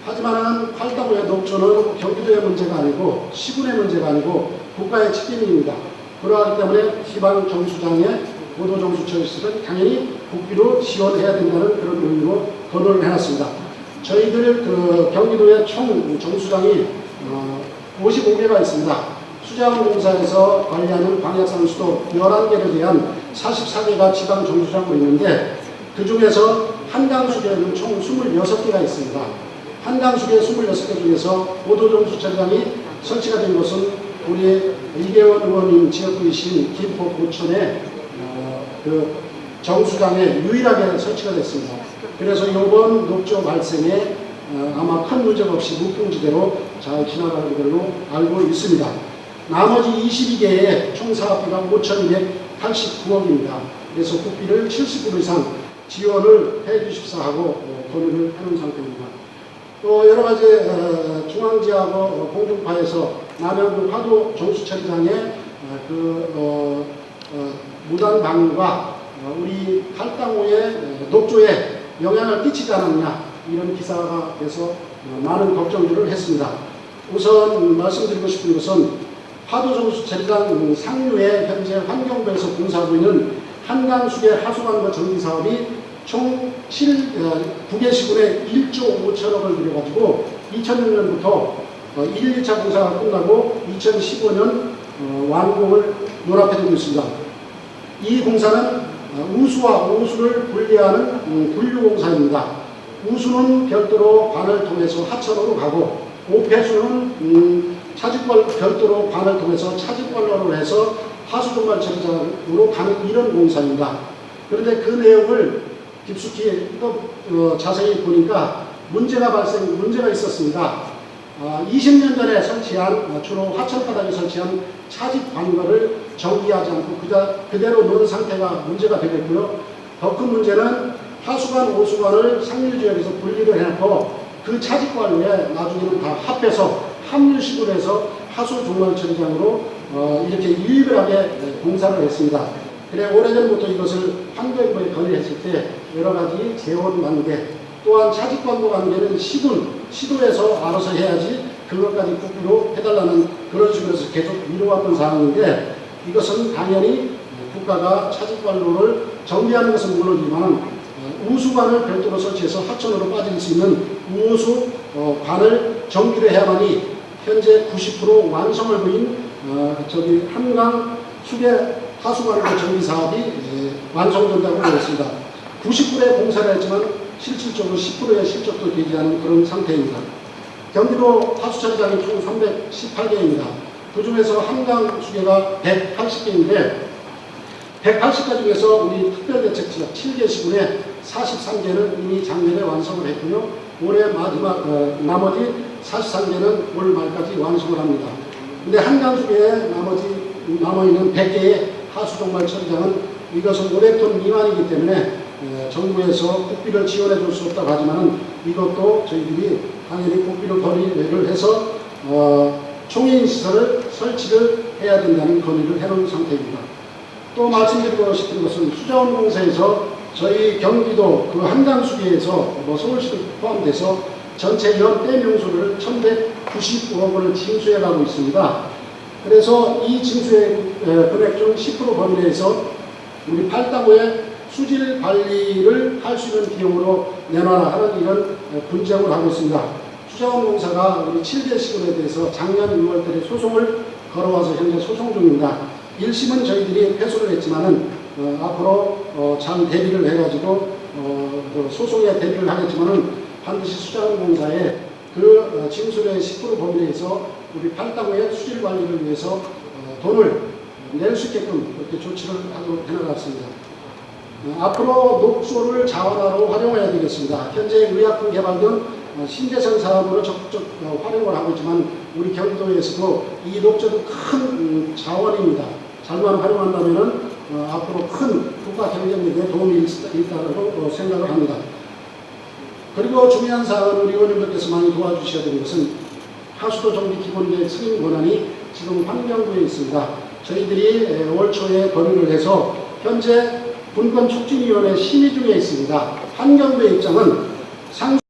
하지만 할당호의 녹조는 경기도의 문제가 아니고 시군의 문제가 아니고 국가의 책임입니다. 그러하기 때문에 지방정수장의 고도정수처리시설은 당연히 국비로 지원해야 된다는 그런 의미로 건의를 해놨습니다. 저희들 경기도의 총 정수장이 55개가 있습니다. 수자원공사에서 관리하는 광역산수도 11개를 대한 44개가 지방정수장으로 있는데 그 중에서 한강수계에는 총 26개가 있습니다. 한강수계 26개 중에서 고도정수처리장이 설치가 된 것은 우리 이계원 의원님 지역구이신 김포 고천의 정수장에 유일하게 설치가 됐습니다. 그래서 이번 녹조 발생에 아마 큰 문제가 없이 무풍지대로 잘 지나가는 걸로 알고 있습니다. 나머지 22개의 총 사업비가 5,289억입니다. 그래서 국비를 70% 이상 지원을 해 주십사 하고 건의를 해놓은 상태입니다. 또 여러 가지 중앙지하고 공중파에서 남양주 화도 정수처리장의 무단 방류가 우리 할당호의 녹조에 영향을 끼치지 않았냐 이런 기사가 돼서 많은 걱정들을 했습니다. 우선 말씀드리고 싶은 것은 화도정수처리장 상류에 현재 환경부에서 공사하고 있는 한강수계 하수관과 정비사업이 총 9개 시군에 1조 5천억을 들여가지고 2006년부터 1, 2차 공사가 끝나고 2015년 완공을 눈앞에 두고 있습니다. 이 공사는 우수와 오수를 분리하는 분류공사입니다. 우수는 별도로 관을 통해서 하천으로 가고 오폐수는 차직관 별도로 관을 통해서 차직관로로 해서 하수종말 처리장으로 가는 이런 공사입니다. 그런데 그 내용을 깊숙이 또 자세히 보니까 문제가 있었습니다. 20년 전에 설치한 주로 하천바닥에 설치한 차직관과를 정비하지 않고 그대로 놓은 상태가 문제가 되겠고요. 더 큰 문제는 하수관, 오수관을 상류지역에서 분리를 해놓고 그 차직관에 나중에는 다 합해서 합류식으로 해서 하수종말 처리장으로 이렇게 유일하게 공사를 했습니다. 그래 오래전부터 이것을 환경부에 건의했을 때 여러 가지 재원 관계 또한 차직관도 관계는 시도에서 알아서 해야지 그것까지 국비로 해달라는 그런 식으로 해서 계속 미뤄왔던 상황인데 이것은 당연히 국가가 차직관로를 정비하는 것은 물론이지만 우수관을 별도로 설치해서 하천으로 빠질 수 있는 우호수 관을 정비를 해야만이 현재 90% 완성을 보인 한강 수계 하수관로 정비 사업이 완성된다고 되었습니다. 90%의 공사를 했지만 실질적으로 10%의 실적도 되지 않은 그런 상태입니다. 경기도 하수처리장이 총 318개입니다. 그 중에서 한강 수계가 180개인데 180개 중에서 우리 특별대책지역 7개 시군에 43개는 이미 작년에 완성을 했고요. 올해 마지막 나머지 43개는 올 말까지 완성을 합니다. 근데 한강 수계에 남아있는 100개의 하수종말 처리장은 이것은 500톤 미만이기 때문에 정부에서 국비를 지원해 줄 수 없다고 하지만 이것도 저희들이 당연히 국비를 건의를 해서 총인 시설을 설치를 해야 된다는 건의를 해놓은 상태입니다. 또 말씀드리고 싶은 것은 수자원공사에서 저희 경기도 그 한강수계에서 서울시도 포함돼서 전체 연대 명수를 1,195억 원을 징수해 가고 있습니다. 그래서 이 징수의 금액 중 10% 범위 내에서 우리 팔당구에 수질 관리를 할 수 있는 비용으로 내놔라 하는 이런 분쟁을 하고 있습니다. 수자원공사가 우리 7개 시군에 대해서 작년 6월달에 소송을 걸어와서 현재 소송 중입니다. 1심은 저희들이 패소를 했지만은 앞으로 잘 대비를 해가지고 소송에 대비를 하겠지만은 반드시 수자원공사에 그 징수료의 10% 범위 내에서 우리 팔당구의 수질 관리를 위해서 돈을 낼 수 있게끔 그렇게 조치를 하도록 해나갔습니다. 앞으로 녹소를 자원화로 활용해야 되겠습니다. 현재 의약품 개발 등 신재생 사업으로 적극적 활용을 하고 있지만 우리 경기도에서도 이 녹조도 큰 자원입니다. 잘만 활용한다면 앞으로 큰 국가 경쟁력에 도움이 있다고 생각을 합니다. 그리고 중요한 사항은 우리 의원님들께서 많이 도와주셔야 되는 것은 하수도 정비 기본계획 승인 권한이 지금 환경부에 있습니다. 저희들이 올 초에 건의를 해서 현재 분권촉진위원회 심의 중에 있습니다. 환경부의 입장은